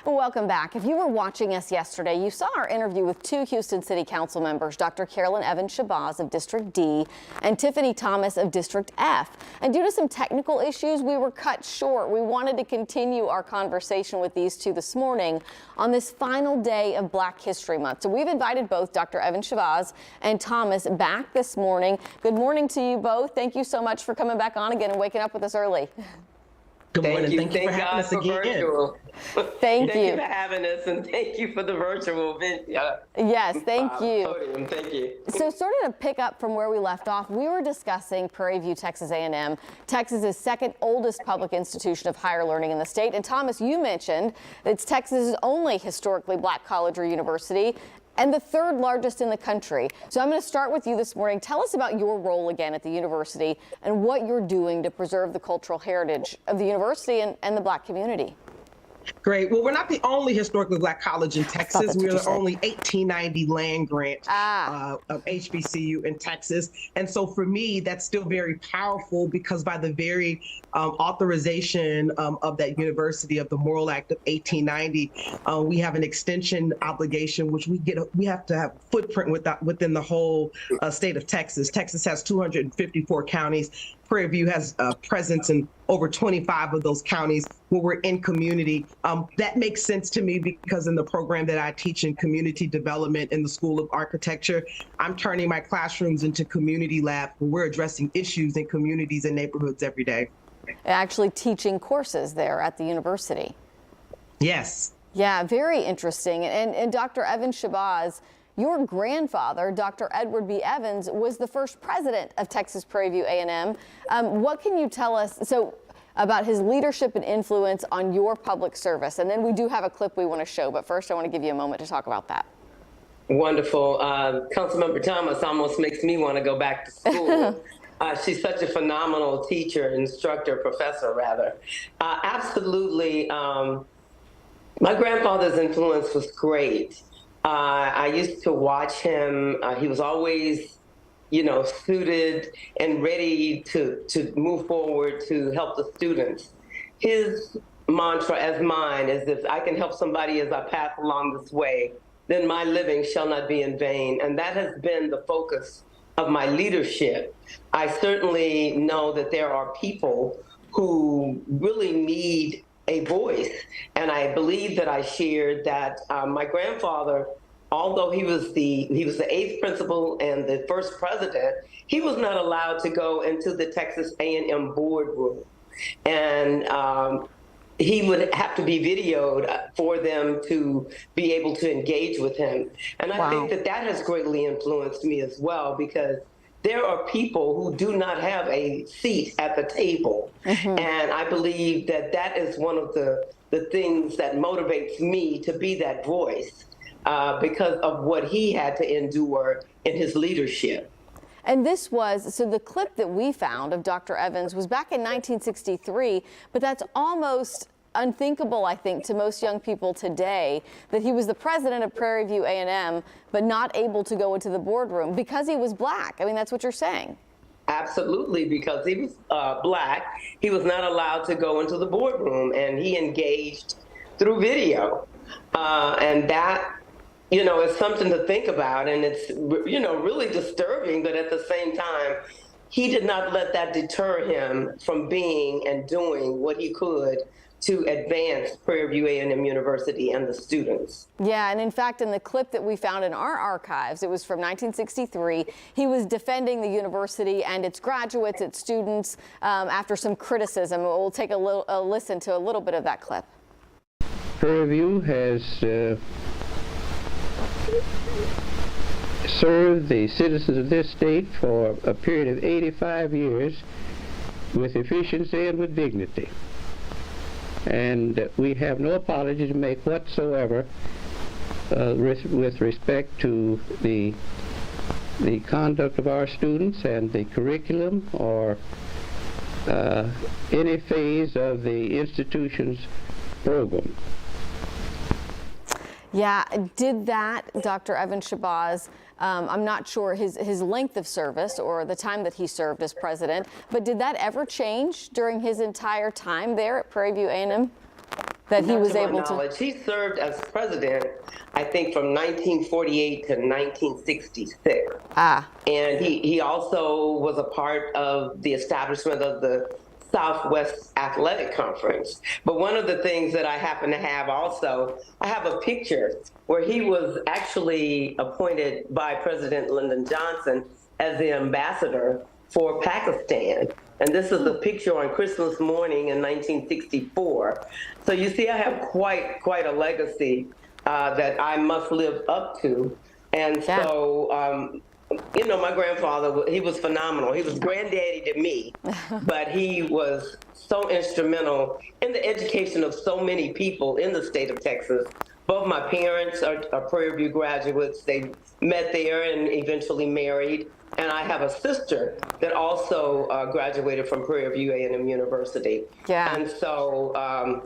Well, welcome back. If you were watching us yesterday, you saw our interview with two Houston City Council members, Dr. Carolyn Evans-Shabazz of District D and Tiffany Thomas of District F. And due to some technical issues, we were cut short. We wanted to continue our conversation with these two this morning on this final day of Black History Month. So we've invited both Dr. Evans-Shabazz and Thomas back this morning. Good morning to you both. Thank you so much for coming back on again and waking up with us early. Good morning. Thank you for having having us again. Virtual. Thank you for having us, and thank you for the virtual event. Yes, thank you. Podium. Thank you. So sort of to pick up from where we left off, we were discussing Prairie View, Texas A&M, Texas's second oldest public institution of higher learning in the state. And Thomas, you mentioned it's Texas's only historically Black college or university, and the third largest in the country. So I'm going to start with you this morning. Tell us about your role again at the university and what you're doing to preserve the cultural heritage of the university and the Black community. Great. Well, we're not the only historically Black college in Texas. We're the only 1890 land grant of HBCU in Texas. And so for me, that's still very powerful because by the very authorization of that university of the Morrill Act of 1890, we have an extension obligation, which we have to have footprint within the whole state of Texas. Texas has 254 counties. Prairie View has a presence in over 25 of those counties where we're in community. That makes sense to me because in the program that I teach in community development in the School of Architecture, I'm turning my classrooms into community labs where we're addressing issues in communities and neighborhoods every day. Actually teaching courses there at the university. Yes. Yeah, very interesting. And Dr. Evans-Shabazz, your grandfather, Dr. Edward B. Evans, was the first president of Texas Prairie View A&M. What can you tell us about his leadership and influence on your public service? And then we do have a clip we want to show, but first I want to give you a moment to talk about that. Wonderful. Councilmember Thomas almost makes me want to go back to school. She's such a phenomenal teacher, instructor, professor, rather. Absolutely. My grandfather's influence was great. I used to watch him. He was always, suited and ready to move forward to help the students. His mantra, as mine, is if I can help somebody as I pass along this way, then my living shall not be in vain. And that has been the focus of my leadership. I certainly know that there are people who really need a voice. And I believe that I shared that my grandfather, although he was the 8th principal and the first president, he was not allowed to go into the Texas A&M boardroom. And he would have to be videoed for them to be able to engage with him. And I think that has greatly influenced me as well, because there are people who do not have a seat at the table. And I believe that is one of the things that motivates me to be that voice because of what he had to endure in his leadership. And so the clip that we found of Dr. Evans was back in 1963, but that's almost unthinkable, I think, to most young people today, that he was the president of Prairie View A&M, but not able to go into the boardroom because he was Black. I mean, that's what you're saying. Absolutely, because he was Black, he was not allowed to go into the boardroom, and he engaged through video. And that, is something to think about, and it's, really disturbing, but at the same time, he did not let that deter him from being and doing what he could to advance Prairie View A&M University and the students. Yeah, and in fact, in the clip that we found in our archives, it was from 1963, he was defending the university and its graduates, its students, after some criticism. We'll take a listen to a little bit of that clip. Prairie View has served the citizens of this state for a period of 85 years with efficiency and with dignity. And we have no apology to make whatsoever with respect to the conduct of our students and the curriculum or any phase of the institution's program. Yeah, did that, Dr. Evans-Shabazz, I'm not sure his length of service or the time that he served as president, but did that ever change during his entire time there at Prairie View A&M? that he Not was to my able to. knowledge. He served as president, I think, from 1948 to 1966. And he also was a part of the establishment of the Southwest Athletic Conference. But one of the things that I happen to have also, I have a picture where he was actually appointed by President Lyndon Johnson as the ambassador for Pakistan. And this is a picture on Christmas morning in 1964. So you see, I have quite a legacy that I must live up to. And so, you know, my grandfather, he was phenomenal. He was granddaddy to me, but he was so instrumental in the education of so many people in the state of Texas. Both my parents are Prairie View graduates. They met there and eventually married. And I have a sister that also graduated from Prairie View A&M University. And so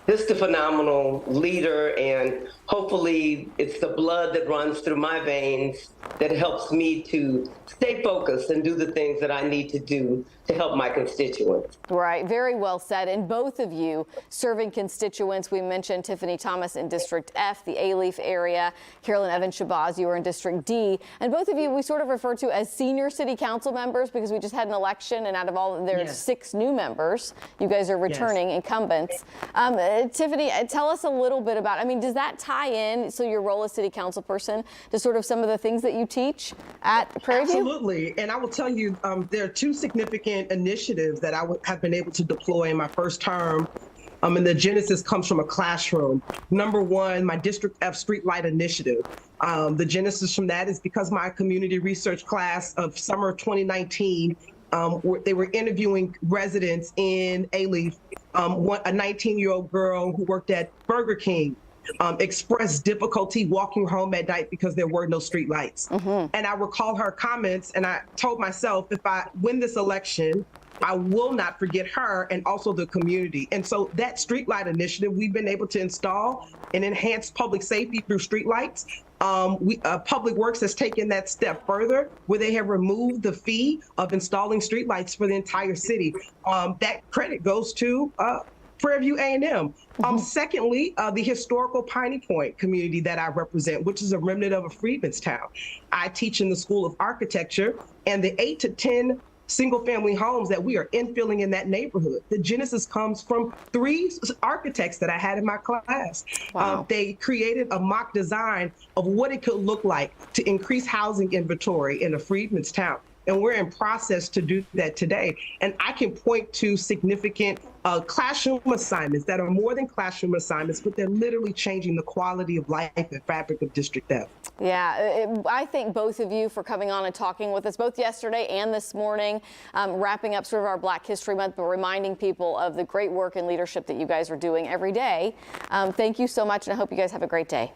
just a phenomenal leader, and hopefully it's the blood that runs through my veins that helps me to stay focused and do the things that I need to do to help my constituents. Right, very well said. And both of you serving constituents. We mentioned Tiffany Thomas in District F, the A-Leaf area. Carolyn Evans-Shabazz, you were in District D. And both of you we sort of refer to as senior city council members because we just had an election, and out of all, there's 6 new members. You guys are returning incumbents. Tiffany, tell us a little bit about, I mean, does that tie in, so your role as city council person, to sort of some of the things that you teach at Prairie View? Absolutely. And I will tell you, there are 2 significant initiatives that I have been able to deploy in my first term. And the genesis comes from a classroom. Number 1, my District F Streetlight Initiative. The genesis from that is because my community research class of summer 2019, they were interviewing residents in A-Leaf. A 19-year-old girl who worked at Burger King expressed difficulty walking home at night because there were no street lights. And I recall her comments, and I told myself, if I win this election, I will not forget her and also the community. And so that streetlight initiative, we've been able to install and enhance public safety through streetlights. Public Works has taken that step further, where they have removed the fee of installing streetlights for the entire city. That credit goes to Prairie View A&M. Secondly, the historical Piney Point community that I represent, which is a remnant of a freedman's town. I teach in the School of Architecture, and the 8 to 10 single-family homes that we are infilling in that neighborhood, the genesis comes from 3 architects that I had in my class. They created a mock design of what it could look like to increase housing inventory in a freedman's town. And we're in process to do that today. And I can point to significant classroom assignments that are more than classroom assignments, but they're literally changing the quality of life and fabric of District F. Yeah, I thank both of you for coming on and talking with us both yesterday and this morning, wrapping up sort of our Black History Month, but reminding people of the great work and leadership that you guys are doing every day. Thank you so much, and I hope you guys have a great day.